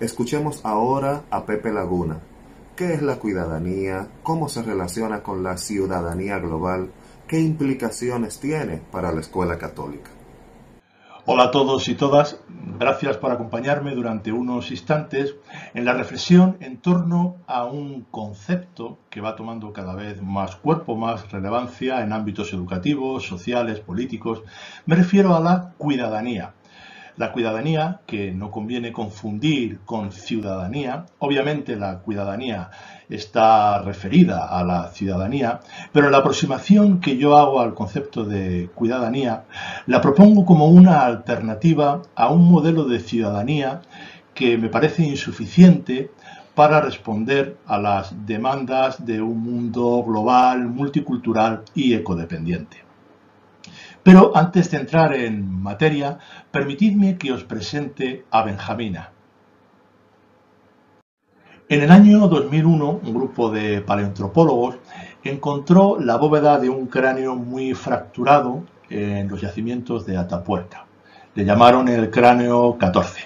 Escuchemos ahora a Pepe Laguna. ¿Qué es la cuidadanía? ¿Cómo se relaciona con la ciudadanía global? ¿Qué implicaciones tiene para la escuela católica? Hola a todos y todas, gracias por acompañarme durante unos instantes en la reflexión en torno a un concepto que va tomando cada vez más cuerpo, más relevancia en ámbitos educativos, sociales, políticos. Me refiero a la cuidadanía. La cuidadanía, que no conviene confundir con ciudadanía, obviamente la cuidadanía está referida a la ciudadanía, pero la aproximación que yo hago al concepto de cuidadanía la propongo como una alternativa a un modelo de ciudadanía que me parece insuficiente para responder a las demandas de un mundo global, multicultural y ecodependiente. Pero antes de entrar en materia, permitidme que os presente a Benjamina. En el año 2001, un grupo de paleoantropólogos encontró la bóveda de un cráneo muy fracturado en los yacimientos de Atapuerca. Le llamaron el cráneo 14.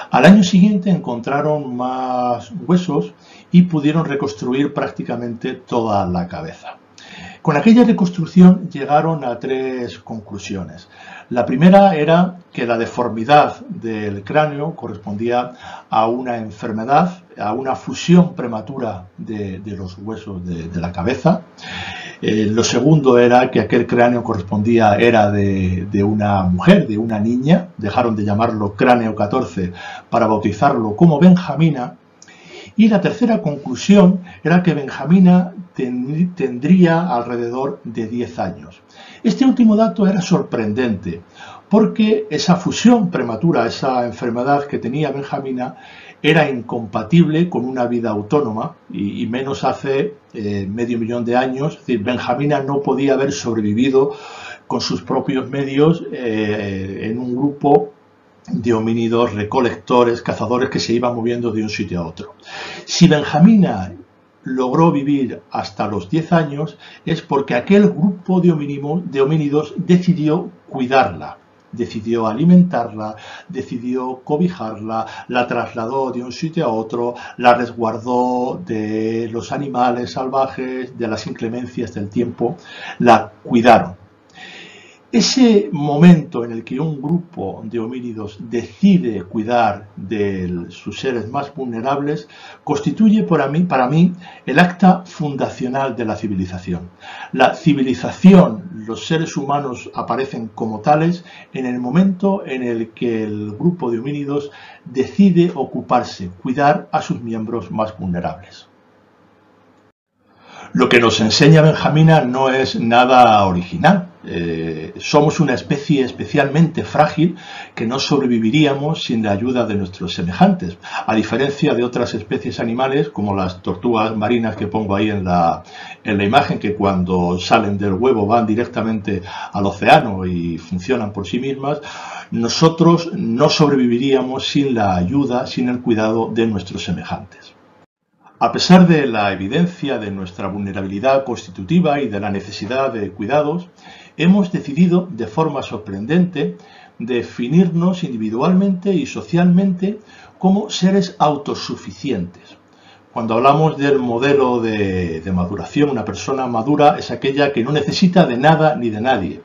Al año siguiente encontraron más huesos y pudieron reconstruir prácticamente toda la cabeza. Con aquella reconstrucción llegaron a tres conclusiones. La primera era que la deformidad del cráneo correspondía a una enfermedad, a una fusión prematura de los huesos de la cabeza. Lo segundo era que aquel cráneo era de una mujer, de una niña. Dejaron de llamarlo cráneo 14 para bautizarlo como Benjamina. Y la tercera conclusión era que Benjamina tendría alrededor de 10 años. Este último dato era sorprendente porque esa fusión prematura, esa enfermedad que tenía Benjamina, era incompatible con una vida autónoma y menos hace medio millón de años. Es decir, Benjamina no podía haber sobrevivido con sus propios medios en un grupo de homínidos, recolectores, cazadores que se iban moviendo de un sitio a otro. Si Benjamina logró vivir hasta los 10 años es porque aquel grupo de homínidos decidió cuidarla, decidió alimentarla, decidió cobijarla, la trasladó de un sitio a otro, la resguardó de los animales salvajes, de las inclemencias del tiempo, la cuidaron. Ese momento en el que un grupo de homínidos decide cuidar de sus seres más vulnerables constituye para mí el acta fundacional de la civilización. La civilización, los seres humanos aparecen como tales en el momento en el que el grupo de homínidos decide ocuparse, cuidar a sus miembros más vulnerables. Lo que nos enseña Benjamina no es nada original. Somos una especie especialmente frágil que no sobreviviríamos sin la ayuda de nuestros semejantes, a diferencia de otras especies animales como las tortugas marinas que pongo ahí en la imagen, que cuando salen del huevo van directamente al océano y funcionan por sí mismas. Nosotros no sobreviviríamos sin la ayuda, sin el cuidado de nuestros semejantes. A pesar de la evidencia de nuestra vulnerabilidad constitutiva y de la necesidad de cuidados, hemos decidido de forma sorprendente definirnos individualmente y socialmente como seres autosuficientes. Cuando hablamos del modelo de maduración, una persona madura es aquella que no necesita de nada ni de nadie.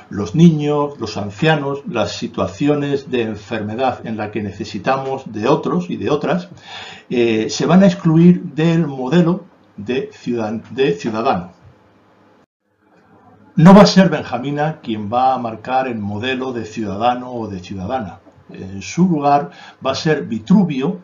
Los niños, los ancianos, las situaciones de enfermedad en la que necesitamos de otros y de otras, se van a excluir del modelo de ciudadano. No va a ser Benjamina quien va a marcar el modelo de ciudadano o de ciudadana. En su lugar va a ser Vitruvio,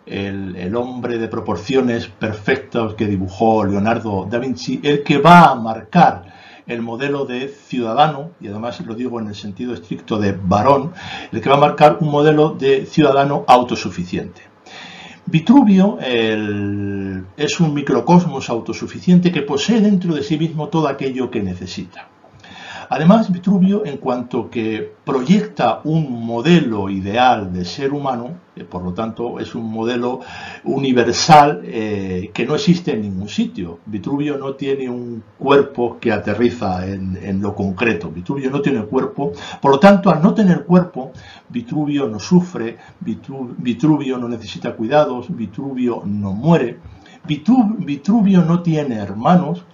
el hombre de proporciones perfectas que dibujó Leonardo da Vinci, el que va a marcar el modelo de ciudadano, y además lo digo en el sentido estricto de varón, el que va a marcar un modelo de ciudadano autosuficiente. Vitruvio es un microcosmos autosuficiente que posee dentro de sí mismo todo aquello que necesita. Además, Vitruvio, en cuanto que proyecta un modelo ideal de ser humano, por lo tanto es un modelo universal que no existe en ningún sitio. Vitruvio no tiene un cuerpo que aterriza en lo concreto. Vitruvio no tiene cuerpo, por lo tanto, al no tener cuerpo, Vitruvio no sufre, Vitruvio no necesita cuidados, Vitruvio no muere, Vitruvio no tiene hermanos,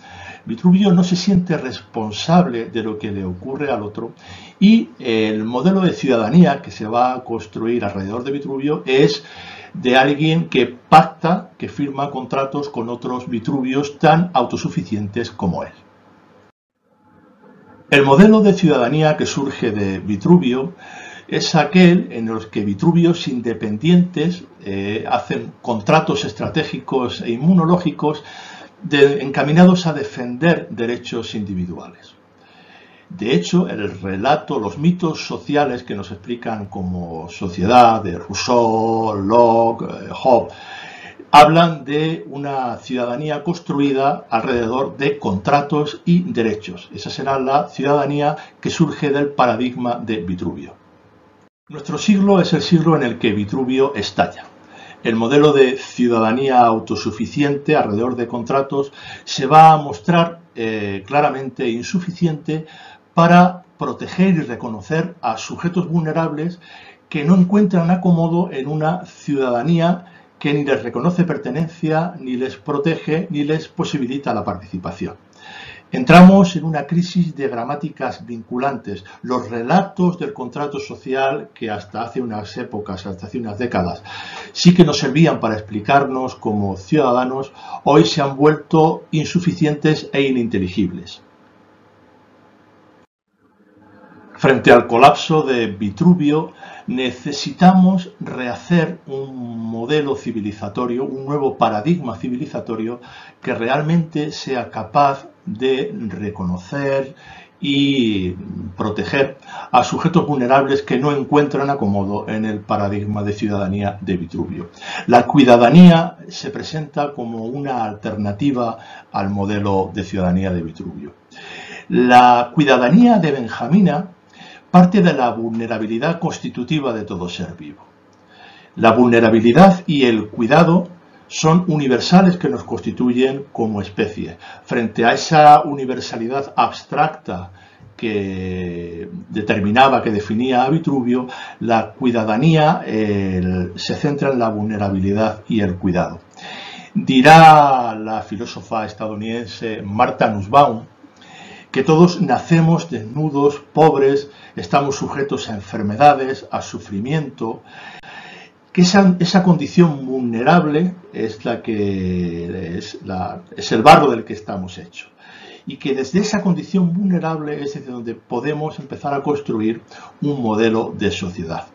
Vitruvio no se siente responsable de lo que le ocurre al otro, y el modelo de ciudadanía que se va a construir alrededor de Vitruvio es de alguien que pacta, que firma contratos con otros Vitruvios tan autosuficientes como él. El modelo de ciudadanía que surge de Vitruvio es aquel en los que Vitruvios independientes hacen contratos estratégicos e inmunológicos encaminados a defender derechos individuales. De hecho, el relato, los mitos sociales que nos explican como sociedad de Rousseau, Locke, Hobbes, hablan de una ciudadanía construida alrededor de contratos y derechos. Esa será la ciudadanía que surge del paradigma de Vitruvio. Nuestro siglo es el siglo en el que Vitruvio estalla. El modelo de ciudadanía autosuficiente alrededor de contratos se va a mostrar claramente insuficiente para proteger y reconocer a sujetos vulnerables que no encuentran acomodo en una ciudadanía que ni les reconoce pertenencia, ni les protege, ni les posibilita la participación. Entramos en una crisis de gramáticas vinculantes. Los relatos del contrato social que hasta hace unas épocas, hasta hace unas décadas, sí que nos servían para explicarnos como ciudadanos, hoy se han vuelto insuficientes e ininteligibles. Frente al colapso de Vitruvio, necesitamos rehacer un modelo civilizatorio, un nuevo paradigma civilizatorio que realmente sea capaz de reconocer y proteger a sujetos vulnerables que no encuentran acomodo en el paradigma de ciudadanía de Vitruvio. La cuidadanía se presenta como una alternativa al modelo de ciudadanía de Vitruvio. La cuidadanía de Benjamina parte de la vulnerabilidad constitutiva de todo ser vivo. La vulnerabilidad y el cuidado son universales que nos constituyen como especie. Frente a esa universalidad abstracta que determinaba, que definía a Vitruvio, la cuidadanía se centra en la vulnerabilidad y el cuidado. Dirá la filósofa estadounidense Martha Nussbaum que todos nacemos desnudos, pobres, estamos sujetos a enfermedades, a sufrimiento, que esa condición vulnerable es el barro del que estamos hechos, y que desde esa condición vulnerable es desde donde podemos empezar a construir un modelo de sociedad.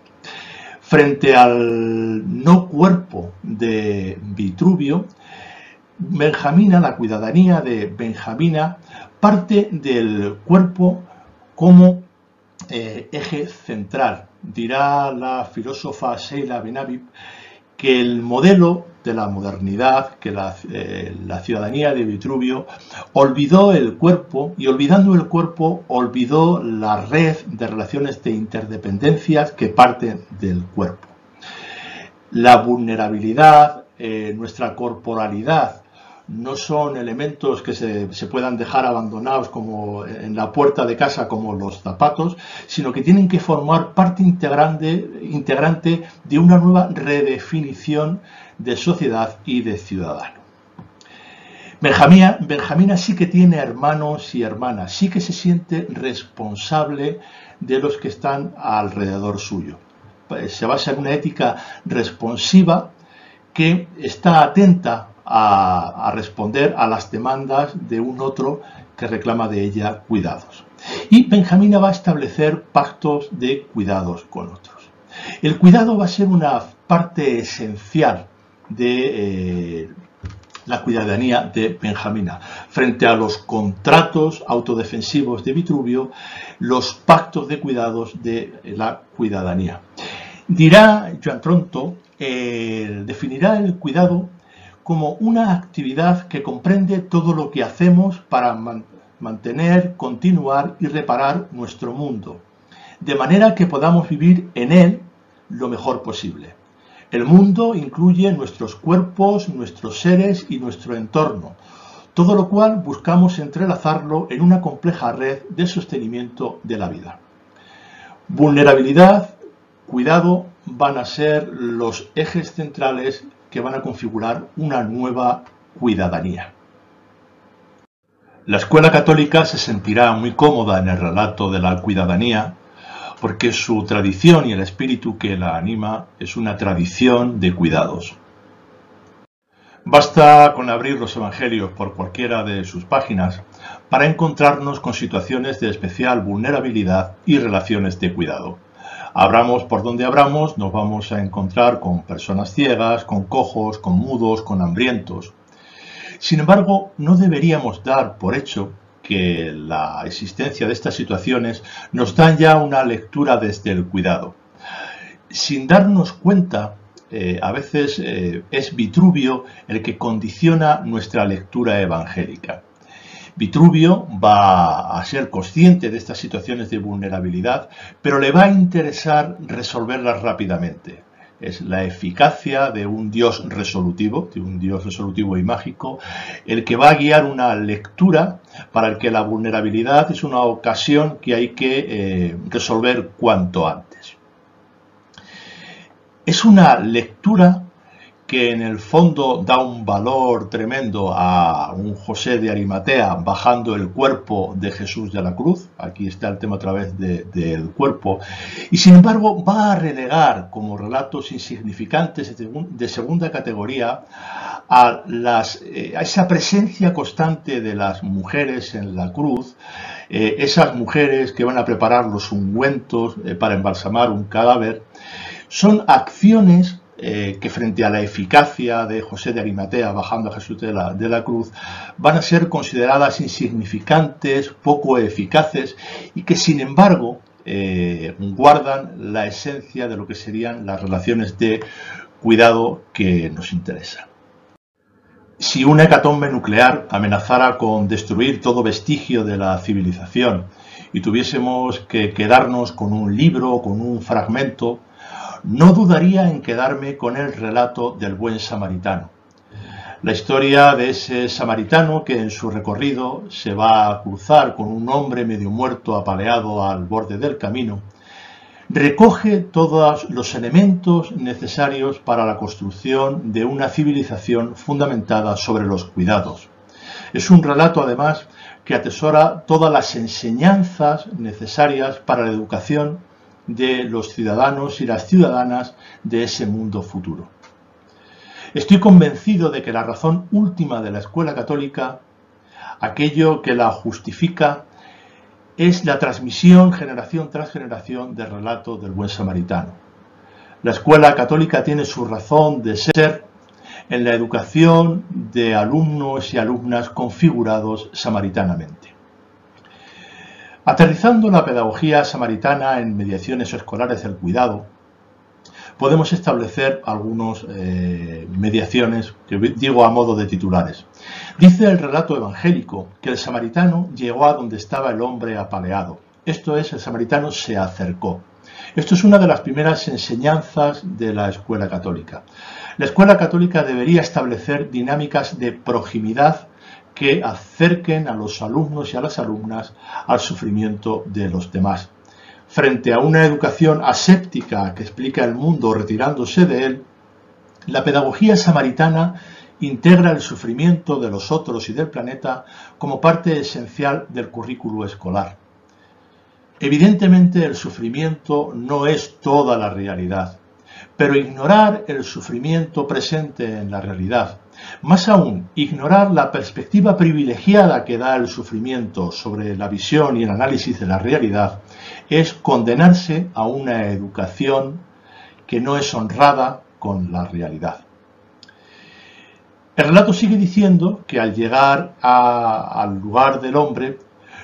Frente al no cuerpo de Vitruvio, Benjamina, la cuidadanía de Benjamina, parte del cuerpo como eje central. Dirá la filósofa Sheila Ben-Habib que el modelo de la modernidad, que la ciudadanía de Vitruvio olvidó el cuerpo, y olvidando el cuerpo olvidó la red de relaciones de interdependencias que parten del cuerpo. La vulnerabilidad, nuestra corporalidad, no son elementos que se puedan dejar abandonados como en la puerta de casa como los zapatos, sino que tienen que formar parte integrante de una nueva redefinición de sociedad y de ciudadano. Benjamina sí que tiene hermanos y hermanas, sí que se siente responsable de los que están alrededor suyo. Se basa en una ética responsiva que está atenta a responder a las demandas de un otro que reclama de ella cuidados. Y Benjamina va a establecer pactos de cuidados con otros. El cuidado va a ser una parte esencial de la cuidadanía de Benjamina. Frente a los contratos autodefensivos de Vitruvio, los pactos de cuidados de la cuidadanía. Dirá Joan Tronto, definirá el cuidado como una actividad que comprende todo lo que hacemos para mantener, continuar y reparar nuestro mundo, de manera que podamos vivir en él lo mejor posible. El mundo incluye nuestros cuerpos, nuestros seres y nuestro entorno, todo lo cual buscamos entrelazarlo en una compleja red de sostenimiento de la vida. Vulnerabilidad, cuidado, van a ser los ejes centrales que van a configurar una nueva cuidadanía. La escuela católica se sentirá muy cómoda en el relato de la cuidadanía porque su tradición y el espíritu que la anima es una tradición de cuidados. Basta con abrir los evangelios por cualquiera de sus páginas para encontrarnos con situaciones de especial vulnerabilidad y relaciones de cuidado. Abramos por donde abramos, nos vamos a encontrar con personas ciegas, con cojos, con mudos, con hambrientos. Sin embargo, no deberíamos dar por hecho que la existencia de estas situaciones nos dan ya una lectura desde el cuidado. Sin darnos cuenta, a veces es Vitruvio el que condiciona nuestra lectura evangélica. Vitruvio va a ser consciente de estas situaciones de vulnerabilidad, pero le va a interesar resolverlas rápidamente. Es la eficacia de un Dios resolutivo y mágico, el que va a guiar una lectura para el que la vulnerabilidad es una ocasión que hay que resolver cuanto antes. Es una lectura que en el fondo da un valor tremendo a un José de Arimatea bajando el cuerpo de Jesús de la cruz. Aquí está el tema a través del cuerpo. Y sin embargo va a relegar como relatos insignificantes de segunda categoría a esa presencia constante de las mujeres en la cruz, esas mujeres que van a preparar los ungüentos para embalsamar un cadáver. Son acciones que frente a la eficacia de José de Arimatea bajando a Jesús de la cruz van a ser consideradas insignificantes, poco eficaces y que sin embargo guardan la esencia de lo que serían las relaciones de cuidado que nos interesan. Si una hecatombe nuclear amenazara con destruir todo vestigio de la civilización y tuviésemos que quedarnos con un libro o con un fragmento, no dudaría en quedarme con el relato del buen samaritano. La historia de ese samaritano que en su recorrido se va a cruzar con un hombre medio muerto apaleado al borde del camino, recoge todos los elementos necesarios para la construcción de una civilización fundamentada sobre los cuidados. Es un relato, además, que atesora todas las enseñanzas necesarias para la educación de los ciudadanos y las ciudadanas de ese mundo futuro. Estoy convencido de que la razón última de la escuela católica, aquello que la justifica, es la transmisión generación tras generación del relato del buen samaritano. La escuela católica tiene su razón de ser en la educación de alumnos y alumnas configurados samaritanamente. Aterrizando la pedagogía samaritana en mediaciones escolares del cuidado, podemos establecer algunas mediaciones que digo a modo de titulares. Dice el relato evangélico que el samaritano llegó a donde estaba el hombre apaleado. Esto es, el samaritano se acercó. Esto es una de las primeras enseñanzas de la escuela católica. La escuela católica debería establecer dinámicas de proximidad que acerquen a los alumnos y a las alumnas al sufrimiento de los demás. Frente a una educación aséptica que explica el mundo retirándose de él, la pedagogía samaritana integra el sufrimiento de los otros y del planeta como parte esencial del currículo escolar. Evidentemente, el sufrimiento no es toda la realidad, pero ignorar el sufrimiento presente en la realidad, más aún, ignorar la perspectiva privilegiada que da el sufrimiento sobre la visión y el análisis de la realidad, es condenarse a una educación que no es honrada con la realidad. El relato sigue diciendo que al llegar al lugar del hombre,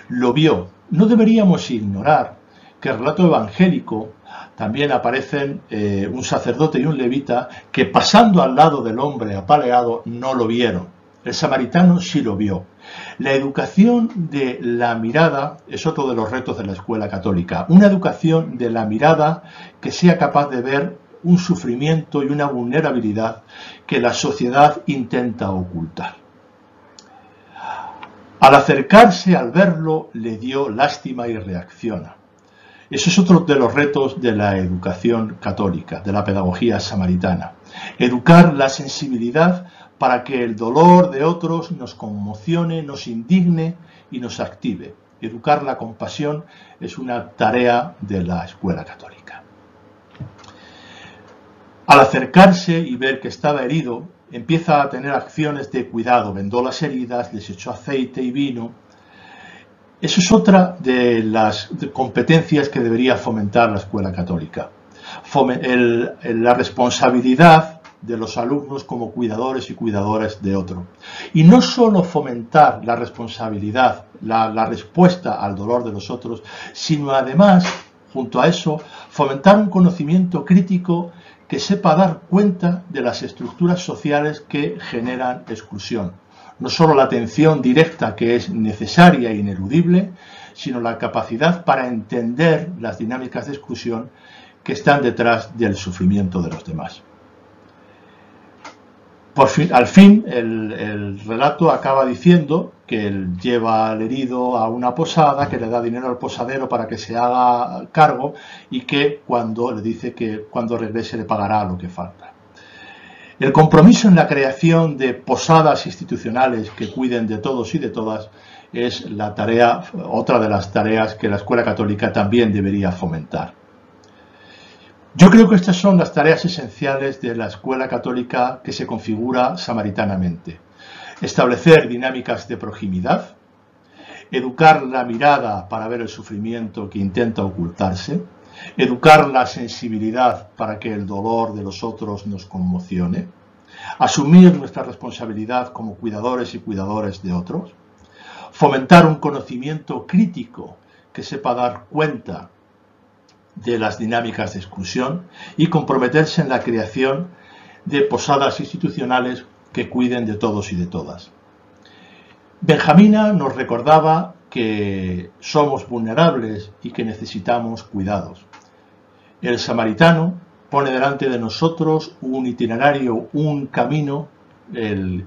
lo vio. No deberíamos ignorar que el relato evangélico también aparecen un sacerdote y un levita que pasando al lado del hombre apaleado no lo vieron. El samaritano sí lo vio. La educación de la mirada es otro de los retos de la escuela católica. Una educación de la mirada que sea capaz de ver un sufrimiento y una vulnerabilidad que la sociedad intenta ocultar. Al acercarse, al verlo, le dio lástima y reacciona. Eso es otro de los retos de la educación católica, de la pedagogía samaritana. Educar la sensibilidad para que el dolor de otros nos conmocione, nos indigne y nos active. Educar la compasión es una tarea de la escuela católica. Al acercarse y ver que estaba herido, empieza a tener acciones de cuidado, vendó las heridas, les echó aceite y vino. Eso es otra de las competencias que debería fomentar la escuela católica. La responsabilidad de los alumnos como cuidadores y cuidadoras de otro. Y no solo fomentar la responsabilidad, la respuesta al dolor de los otros, sino además, junto a eso, fomentar un conocimiento crítico que sepa dar cuenta de las estructuras sociales que generan exclusión. No solo la atención directa, que es necesaria e ineludible, sino la capacidad para entender las dinámicas de exclusión que están detrás del sufrimiento de los demás. Al fin, el relato acaba diciendo que él lleva al herido a una posada, que le da dinero al posadero para que se haga cargo y que le dice que cuando regrese le pagará lo que falta. El compromiso en la creación de posadas institucionales que cuiden de todos y de todas es otra de las tareas que la escuela católica también debería fomentar. Yo creo que estas son las tareas esenciales de la escuela católica que se configura samaritanamente. Establecer dinámicas de proximidad, educar la mirada para ver el sufrimiento que intenta ocultarse, educar la sensibilidad para que el dolor de los otros nos conmocione, asumir nuestra responsabilidad como cuidadores y cuidadores de otros, fomentar un conocimiento crítico que sepa dar cuenta de las dinámicas de exclusión y comprometerse en la creación de posadas institucionales que cuiden de todos y de todas. Benjamina nos recordaba que somos vulnerables y que necesitamos cuidados. El samaritano pone delante de nosotros un itinerario, un camino,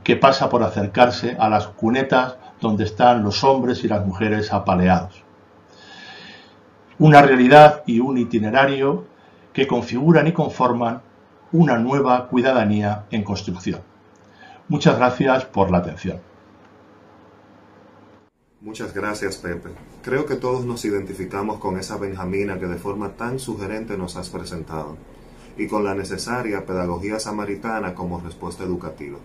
que pasa por acercarse a las cunetas donde están los hombres y las mujeres apaleados. Una realidad y un itinerario que configuran y conforman una nueva cuidadanía en construcción. Muchas gracias por la atención. Muchas gracias, Pepe. Creo que todos nos identificamos con esa Benjamina que de forma tan sugerente nos has presentado, y con la necesaria pedagogía samaritana como respuesta educativa.